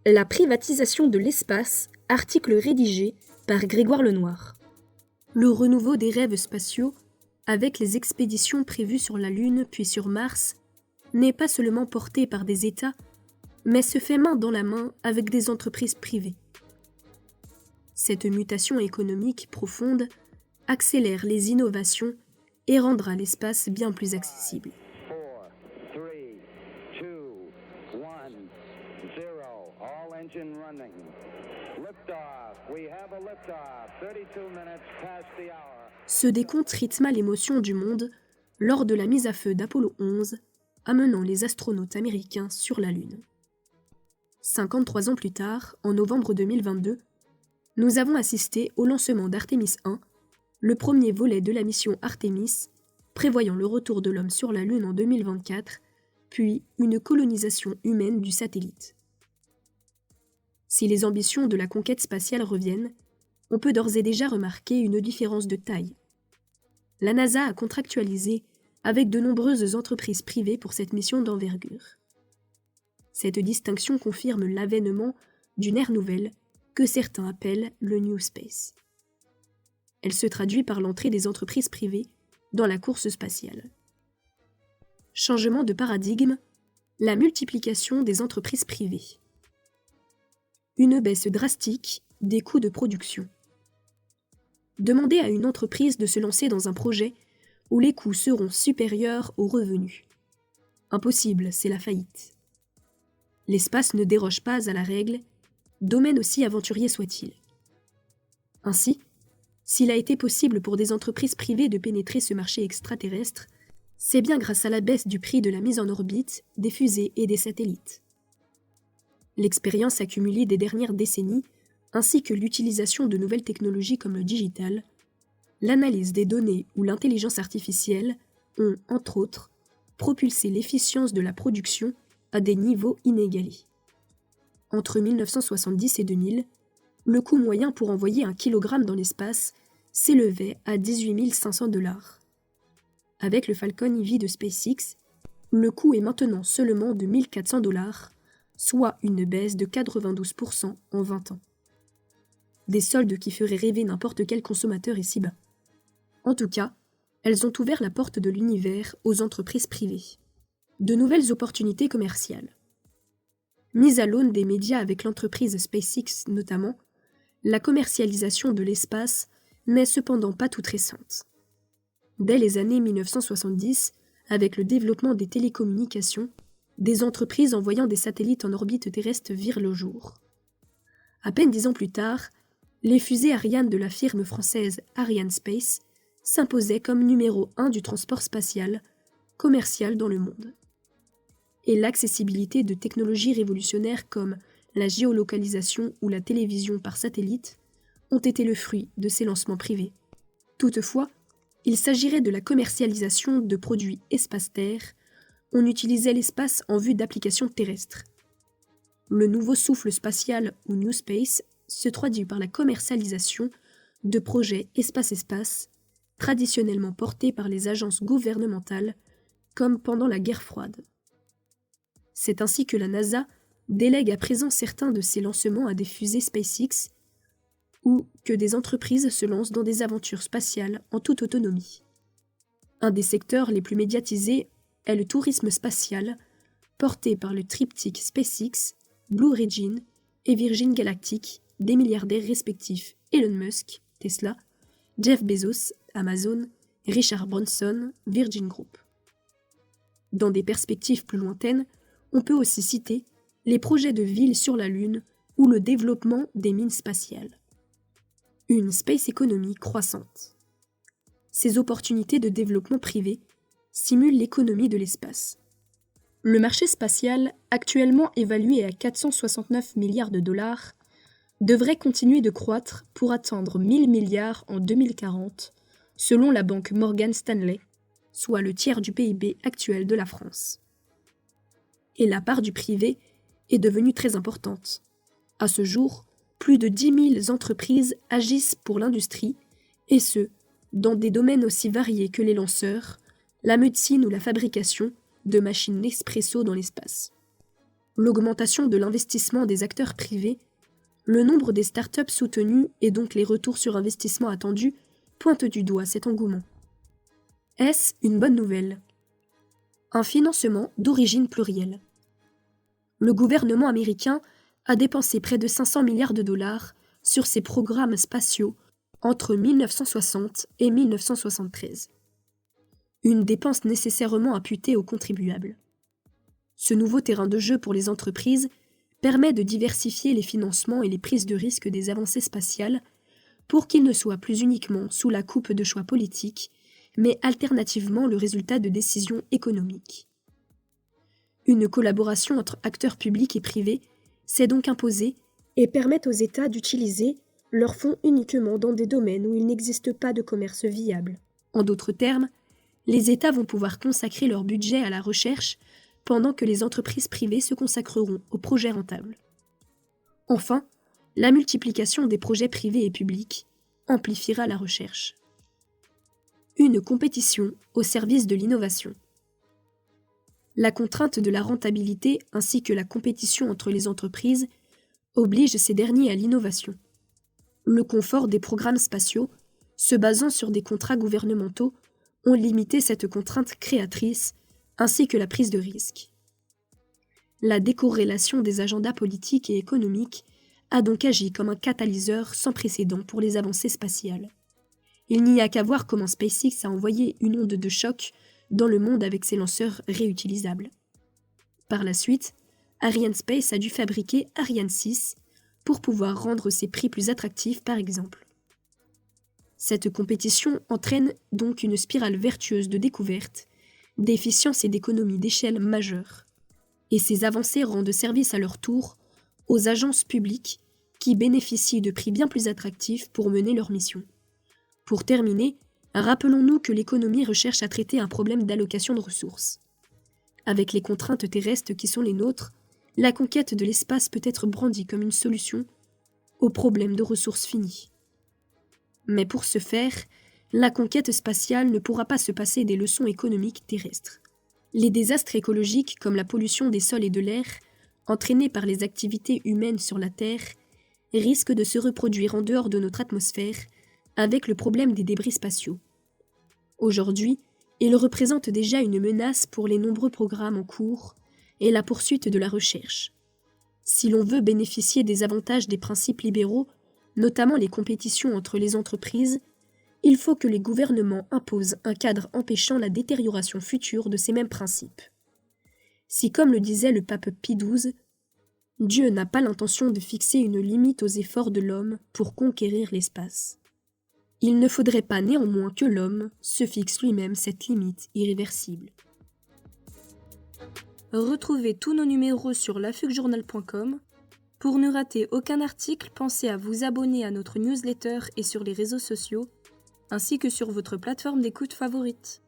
La privatisation de l'espace, article rédigé par Grégoire Lenoir. Le renouveau des rêves spatiaux, avec les expéditions prévues sur la Lune puis sur Mars, n'est pas seulement porté par des États, mais se fait main dans la main avec des entreprises privées. Cette mutation économique profonde accélère les innovations et rendra l'espace bien plus accessible. 4, 3, 2, 1, 0. All engine running. Liftoff. We have a liftoff. 32 minutes past the hour. Ce décompte rythma l'émotion du monde lors de la mise à feu d'Apollo 11, amenant les astronautes américains sur la Lune. 53 ans plus tard, en novembre 2022, nous avons assisté au lancement d'Artemis 1, le premier volet de la mission Artemis, prévoyant le retour de l'homme sur la Lune en 2024, puis une colonisation humaine du satellite. Si les ambitions de la conquête spatiale reviennent, on peut d'ores et déjà remarquer une différence de taille. La NASA a contractualisé avec de nombreuses entreprises privées pour cette mission d'envergure. Cette distinction confirme l'avènement d'une ère nouvelle que certains appellent le New Space. Elle se traduit par l'entrée des entreprises privées dans la course spatiale. Changement de paradigme, la multiplication des entreprises privées. Une baisse drastique des coûts de production. Demandez à une entreprise de se lancer dans un projet où les coûts seront supérieurs aux revenus. Impossible, c'est la faillite. L'espace ne déroge pas à la règle, domaine aussi aventurier soit-il. Ainsi, s'il a été possible pour des entreprises privées de pénétrer ce marché extraterrestre, c'est bien grâce à la baisse du prix de la mise en orbite des fusées et des satellites. L'expérience accumulée des dernières décennies, ainsi que l'utilisation de nouvelles technologies comme le digital, l'analyse des données ou l'intelligence artificielle ont, entre autres, propulsé l'efficience de la production à des niveaux inégalés. Entre 1970 et 2000, le coût moyen pour envoyer 1 kilogramme dans l'espace s'élevait à 18 500 $. Avec le Falcon Heavy de SpaceX, le coût est maintenant seulement de 1 400 $, soit une baisse de 92% en 20 ans. Des soldes qui feraient rêver n'importe quel consommateur ici-bas. En tout cas, elles ont ouvert la porte de l'univers aux entreprises privées. De nouvelles opportunités commerciales. Mise à l'aune des médias avec l'entreprise SpaceX notamment, la commercialisation de l'espace n'est cependant pas toute récente. Dès les années 1970, avec le développement des télécommunications, des entreprises envoyant des satellites en orbite terrestre virent le jour. À peine 10 ans plus tard, les fusées Ariane de la firme française Arianespace s'imposaient comme numéro 1 du transport spatial commercial dans le monde. Et l'accessibilité de technologies révolutionnaires comme la géolocalisation ou la télévision par satellite ont été le fruit de ces lancements privés. Toutefois, il s'agirait de la commercialisation de produits espace-terre. On utilisait l'espace en vue d'applications terrestres. Le nouveau souffle spatial ou New Space se traduit par la commercialisation de projets espace-espace, traditionnellement portés par les agences gouvernementales, comme pendant la guerre froide. C'est ainsi que la NASA délègue à présent certains de ses lancements à des fusées SpaceX ou que des entreprises se lancent dans des aventures spatiales en toute autonomie. Un des secteurs les plus médiatisés est le tourisme spatial, porté par le triptyque SpaceX, Blue Origin et Virgin Galactic, des milliardaires respectifs Elon Musk, Tesla, Jeff Bezos, Amazon, Richard Branson, Virgin Group. Dans des perspectives plus lointaines, on peut aussi citer les projets de villes sur la Lune ou le développement des mines spatiales. Une space economy croissante. Ces opportunités de développement privé simulent l'économie de l'espace. Le marché spatial, actuellement évalué à 469 milliards de $, devrait continuer de croître pour atteindre 1000 milliards en 2040, selon la banque Morgan Stanley, soit le tiers du PIB actuel de la France. Et la part du privé est devenue très importante. À ce jour, plus de 10 000 entreprises agissent pour l'industrie, et ce, dans des domaines aussi variés que les lanceurs, la médecine ou la fabrication de machines Nespresso dans l'espace. l'augmentation de l'investissement des acteurs privés, le nombre des startups soutenues et donc les retours sur investissement attendus pointent du doigt cet engouement. Est-ce une bonne nouvelle ? Un financement d'origine plurielle. Le gouvernement américain a dépensé près de 500 milliards de dollars sur ses programmes spatiaux entre 1960 et 1973. Une dépense nécessairement imputée aux contribuables. Ce nouveau terrain de jeu pour les entreprises permet de diversifier les financements et les prises de risques des avancées spatiales pour qu'ils ne soient plus uniquement sous la coupe de choix politiques, mais alternativement le résultat de décisions économiques. Une collaboration entre acteurs publics et privés s'est donc imposée et permet aux États d'utiliser leurs fonds uniquement dans des domaines où il n'existe pas de commerce viable. En d'autres termes, les États vont pouvoir consacrer leur budget à la recherche pendant que les entreprises privées se consacreront aux projets rentables. Enfin, la multiplication des projets privés et publics amplifiera la recherche. Une compétition au service de l'innovation. La contrainte de la rentabilité ainsi que la compétition entre les entreprises oblige ces derniers à l'innovation. Le confort des programmes spatiaux, se basant sur des contrats gouvernementaux, ont limité cette contrainte créatrice ainsi que la prise de risque. La décorrélation des agendas politiques et économiques a donc agi comme un catalyseur sans précédent pour les avancées spatiales. Il n'y a qu'à voir comment SpaceX a envoyé une onde de choc dans le monde avec ses lanceurs réutilisables. Par la suite, Arianespace a dû fabriquer Ariane 6 pour pouvoir rendre ses prix plus attractifs par exemple. Cette compétition entraîne donc une spirale vertueuse de découverte, d'efficience et d'économie d'échelle majeure. Et ces avancées rendent service à leur tour aux agences publiques qui bénéficient de prix bien plus attractifs pour mener leur mission. Pour terminer, rappelons-nous que l'économie recherche à traiter un problème d'allocation de ressources. Avec les contraintes terrestres qui sont les nôtres, la conquête de l'espace peut être brandie comme une solution au problème de ressources finies. Mais pour ce faire, la conquête spatiale ne pourra pas se passer des leçons économiques terrestres. Les désastres écologiques comme la pollution des sols et de l'air, entraînés par les activités humaines sur la Terre, risquent de se reproduire en dehors de notre atmosphère avec le problème des débris spatiaux. Aujourd'hui, ils représentent déjà une menace pour les nombreux programmes en cours et la poursuite de la recherche. Si l'on veut bénéficier des avantages des principes libéraux, notamment les compétitions entre les entreprises, il faut que les gouvernements imposent un cadre empêchant la détérioration future de ces mêmes principes. Si, comme le disait le pape Pie XII, Dieu n'a pas l'intention de fixer une limite aux efforts de l'homme pour conquérir l'espace. Il ne faudrait pas néanmoins que l'homme se fixe lui-même cette limite irréversible. Retrouvez tous nos numéros sur lafucjournal.com. Pour ne rater aucun article, pensez à vous abonner à notre newsletter et sur les réseaux sociaux, ainsi que sur votre plateforme d'écoute favorite.